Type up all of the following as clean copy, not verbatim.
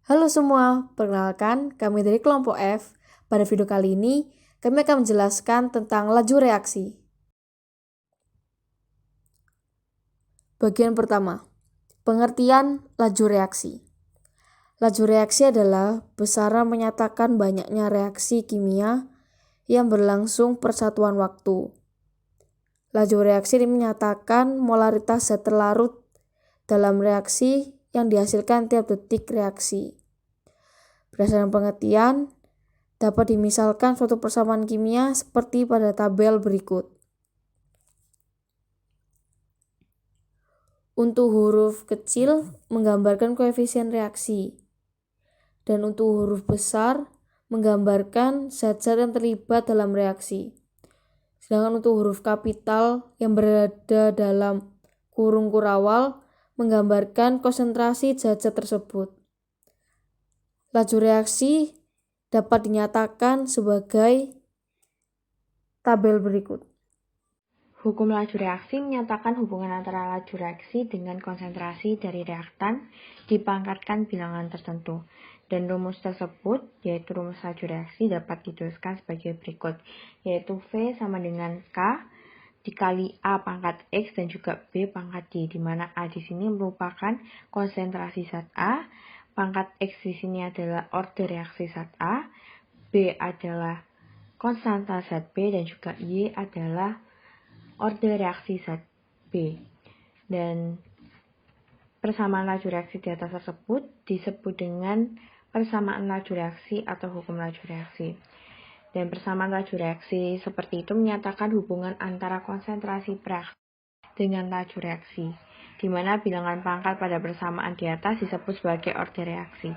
Halo semua, perkenalkan kami dari kelompok F. Pada video kali ini, kami akan menjelaskan tentang laju reaksi. Bagian pertama, pengertian laju reaksi. Laju reaksi adalah besaran menyatakan banyaknya reaksi kimia yang berlangsung persatuan waktu. Laju reaksi ini menyatakan molaritas zat terlarut dalam reaksi yang dihasilkan tiap detik reaksi. Berdasarkan pengertian, dapat dimisalkan suatu persamaan kimia seperti pada tabel berikut. Untuk huruf kecil menggambarkan koefisien reaksi, dan untuk huruf besar menggambarkan zat-zat yang terlibat dalam reaksi. Sedangkan untuk huruf kapital yang berada dalam kurung kurawal menggambarkan konsentrasi zat-zat tersebut. Laju reaksi dapat dinyatakan sebagai tabel berikut. Hukum laju reaksi menyatakan hubungan antara laju reaksi dengan konsentrasi dari reaktan dipangkatkan bilangan tertentu. Dan rumus tersebut, yaitu rumus laju reaksi, dapat dituliskan sebagai berikut, yaitu V sama dengan K dikali A pangkat X dan juga B pangkat D, di mana A di sini merupakan konsentrasi zat A, pangkat X di sini adalah order reaksi zat A, B adalah konstanta zat B, dan juga Y adalah order reaksi zat B. Dan persamaan laju reaksi di atas tersebut disebut dengan persamaan laju reaksi atau hukum laju reaksi. Dan persamaan laju reaksi seperti itu menyatakan hubungan antara konsentrasi reaksi dengan laju reaksi, di mana bilangan pangkat pada persamaan di atas disebut sebagai order reaksi.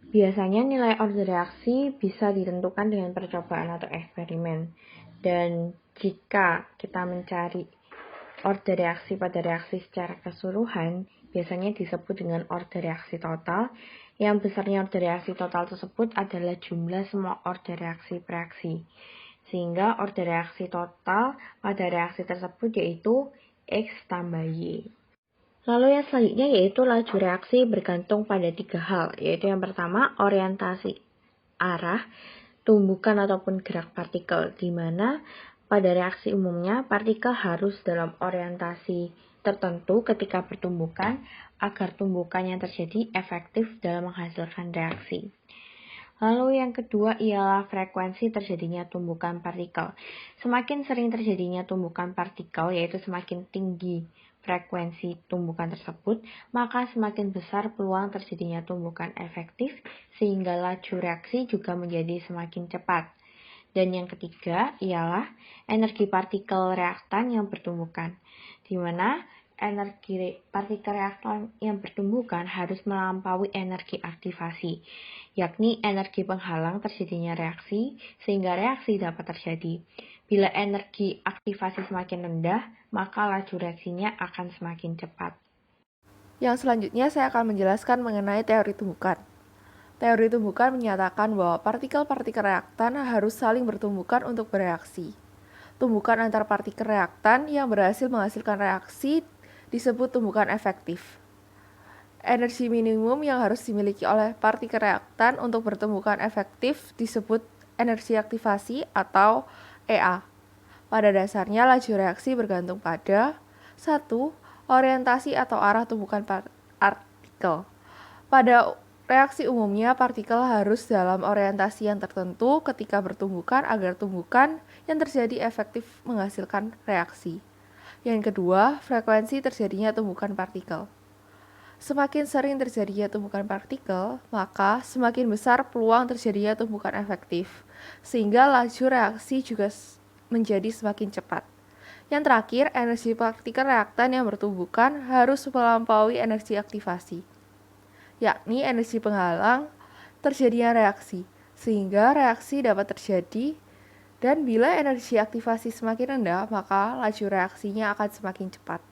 Biasanya nilai order reaksi bisa ditentukan dengan percobaan atau eksperimen. Dan jika kita mencari order reaksi pada reaksi secara keseluruhan, biasanya disebut dengan order reaksi total, yang besarnya order reaksi total tersebut adalah jumlah semua order reaksi per reaksi. Sehingga order reaksi total pada reaksi tersebut yaitu X tambah Y. Lalu yang selanjutnya yaitu laju reaksi bergantung pada 3 hal, yaitu yang pertama orientasi arah, tumbukan ataupun gerak partikel, di mana pada reaksi umumnya partikel harus dalam orientasi tertentu ketika bertumbukan agar tumbukan yang terjadi efektif dalam menghasilkan reaksi. Lalu yang kedua ialah frekuensi terjadinya tumbukan partikel. Semakin sering terjadinya tumbukan partikel, yaitu semakin tinggi frekuensi tumbukan tersebut, maka semakin besar peluang terjadinya tumbukan efektif, sehingga laju reaksi juga menjadi semakin cepat. Dan yang ketiga ialah energi partikel reaktan yang bertumbukan, di mana energi partikel reaktan yang bertumbukan harus melampaui energi aktivasi, yakni energi penghalang terjadinya reaksi, sehingga reaksi dapat terjadi. Bila energi aktivasi semakin rendah, maka laju reaksinya akan semakin cepat. Yang selanjutnya saya akan menjelaskan mengenai teori tumbukan. Teori tumbukan menyatakan bahwa partikel-partikel reaktan harus saling bertumbukan untuk bereaksi. Tumbukan antar partikel reaktan yang berhasil menghasilkan reaksi disebut tumbukan efektif. Energi minimum yang harus dimiliki oleh partikel reaktan untuk bertumbukan efektif disebut energi aktivasi atau EA. Pada dasarnya laju reaksi bergantung pada 1. Orientasi atau arah tumbukan partikel. Pada reaksi umumnya partikel harus dalam orientasi yang tertentu ketika bertumbukan agar tumbukan yang terjadi efektif menghasilkan reaksi. Yang kedua, frekuensi terjadinya tumbukan partikel. Semakin sering terjadinya tumbukan partikel, maka semakin besar peluang terjadinya tumbukan efektif, sehingga laju reaksi juga menjadi semakin cepat. Yang terakhir, energi partikel reaktan yang bertumbukan harus melampaui energi aktivasi, yakni energi penghalang terjadinya reaksi, sehingga reaksi dapat terjadi, dan bila energi aktivasi semakin rendah, maka laju reaksinya akan semakin cepat.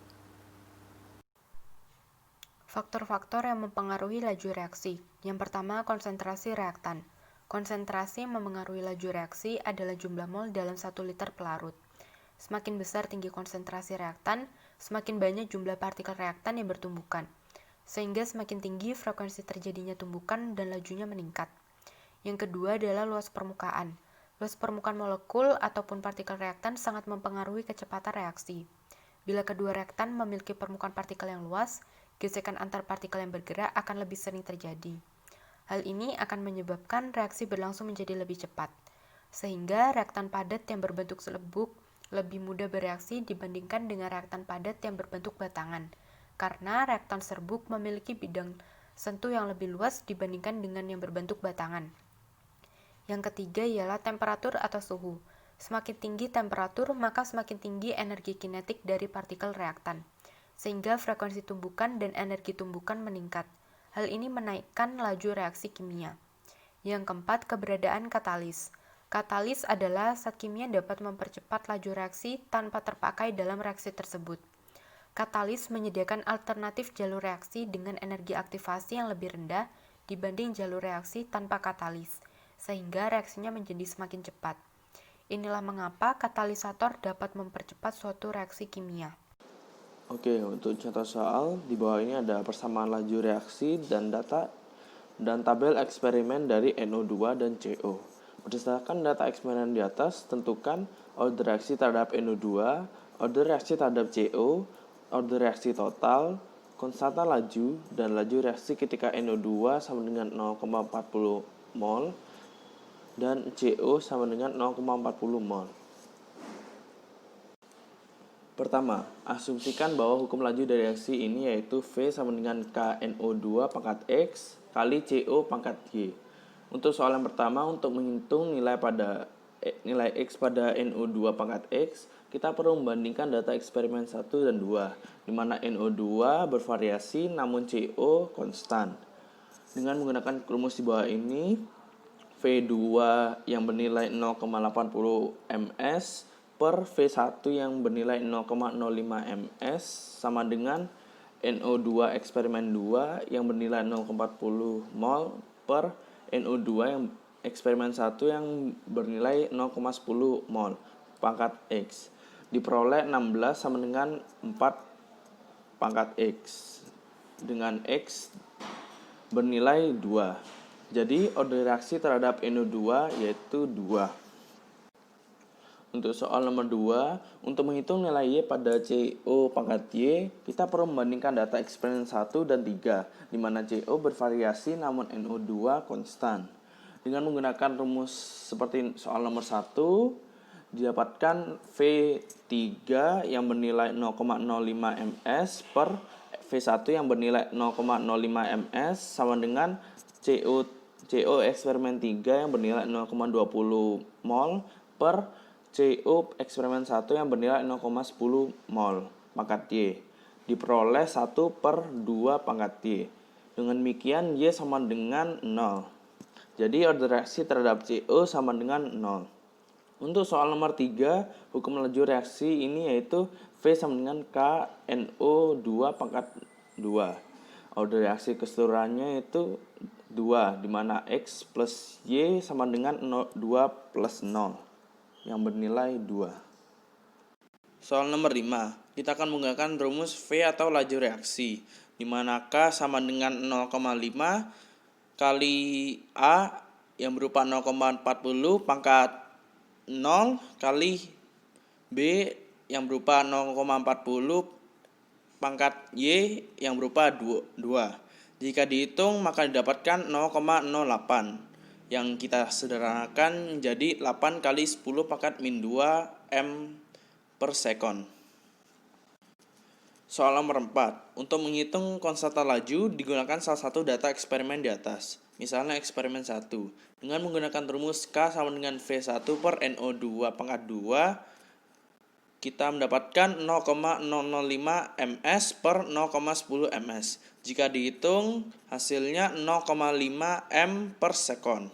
Faktor-faktor yang mempengaruhi laju reaksi. Yang pertama, konsentrasi reaktan. Konsentrasi yang mempengaruhi laju reaksi adalah jumlah mol dalam 1 liter pelarut. Semakin besar tinggi konsentrasi reaktan, semakin banyak jumlah partikel reaktan yang bertumbukan. sehingga semakin tinggi frekuensi terjadinya tumbukan dan lajunya meningkat. Yang kedua adalah luas permukaan. Luas permukaan molekul ataupun partikel reaktan sangat mempengaruhi kecepatan reaksi. Bila kedua reaktan memiliki permukaan partikel yang luas, gesekan antar partikel yang bergerak akan lebih sering terjadi. Hal ini akan menyebabkan reaksi berlangsung menjadi lebih cepat, sehingga reaktan padat yang berbentuk serbuk lebih mudah bereaksi dibandingkan dengan reaktan padat yang berbentuk batangan, karena reaktan serbuk memiliki bidang sentuh yang lebih luas dibandingkan dengan yang berbentuk batangan. Yang ketiga ialah temperatur atau suhu. Semakin tinggi temperatur, maka semakin tinggi energi kinetik dari partikel reaktan, sehingga frekuensi tumbukan dan energi tumbukan meningkat. Hal ini menaikkan laju reaksi kimia. Yang keempat, keberadaan katalis. Katalis adalah zat kimia dapat mempercepat laju reaksi tanpa terpakai dalam reaksi tersebut. Katalis menyediakan alternatif jalur reaksi dengan energi aktivasi yang lebih rendah dibanding jalur reaksi tanpa katalis, sehingga reaksinya menjadi semakin cepat. Inilah mengapa katalisator dapat mempercepat suatu reaksi kimia. Oke, untuk contoh soal, di bawah ini ada persamaan laju reaksi dan data dan tabel eksperimen dari NO2 dan CO. Berdasarkan data eksperimen di atas, tentukan order reaksi terhadap NO2, order reaksi terhadap CO, order reaksi total, konstanta laju, dan laju reaksi ketika NO2 sama dengan 0,40 mol dan CO sama dengan 0,40 mol. Pertama, asumsikan bahwa hukum laju dari reaksi ini yaitu V sama dengan KNO2 pangkat X kali CO pangkat Y. Untuk soal yang pertama, untuk menghitung nilai X pada NO2 pangkat X, kita perlu membandingkan data eksperimen 1 dan 2, di mana NO2 bervariasi namun CO konstan. Dengan menggunakan rumus di bawah ini, V2 yang bernilai 0,80 ms per V1 yang bernilai 0,05 ms sama dengan NO2 eksperimen 2 yang bernilai 0,40 mol per NO2 yang eksperimen 1 yang bernilai 0,10 mol pangkat X. Diperoleh 16 sama dengan 4 pangkat X dengan X bernilai 2. Jadi order reaksi terhadap NO2 yaitu 2. Untuk soal nomor 2, untuk menghitung nilai Y pada CO pangkat Y, kita perlu membandingkan data eksperimen 1 dan 3, di mana CO bervariasi namun NO2 konstan. Dengan menggunakan rumus seperti soal nomor 1, didapatkan V3 yang bernilai 0,05 ms per V1 yang bernilai 0,05 ms sama dengan CO eksperimen 3 yang bernilai 0,20 mol per CO eksperimen 1 yang bernilai 0,10 mol pangkat Y. Diperoleh 1 per 2 pangkat Y. Dengan demikian Y sama dengan 0. Jadi order reaksi terhadap CO sama dengan 0. Untuk soal nomor 3, hukum laju reaksi ini yaitu V sama dengan KNO2 pangkat 2. Order reaksi keseluruhannya itu 2, di mana X plus Y sama dengan 2 plus 0. Yang bernilai 2. Soal nomor 5, kita akan menggunakan rumus V atau laju reaksi, di mana K sama dengan 0,5 kali A yang berupa 0,40 pangkat 0 kali B yang berupa 0,40 pangkat Y yang berupa 2. Jika dihitung maka didapatkan 0,08. Yang kita sederhanakan menjadi 8 kali 10 pangkat min 2 m per sekon. Soal nomor 4. Untuk menghitung konstanta laju digunakan salah satu data eksperimen di atas. Misalnya eksperimen 1. Dengan menggunakan rumus K sama dengan V1 per NO2 pangkat 2, kita mendapatkan 0,005 ms per 0,10 ms. Jika dihitung hasilnya 0,5 m per sekon.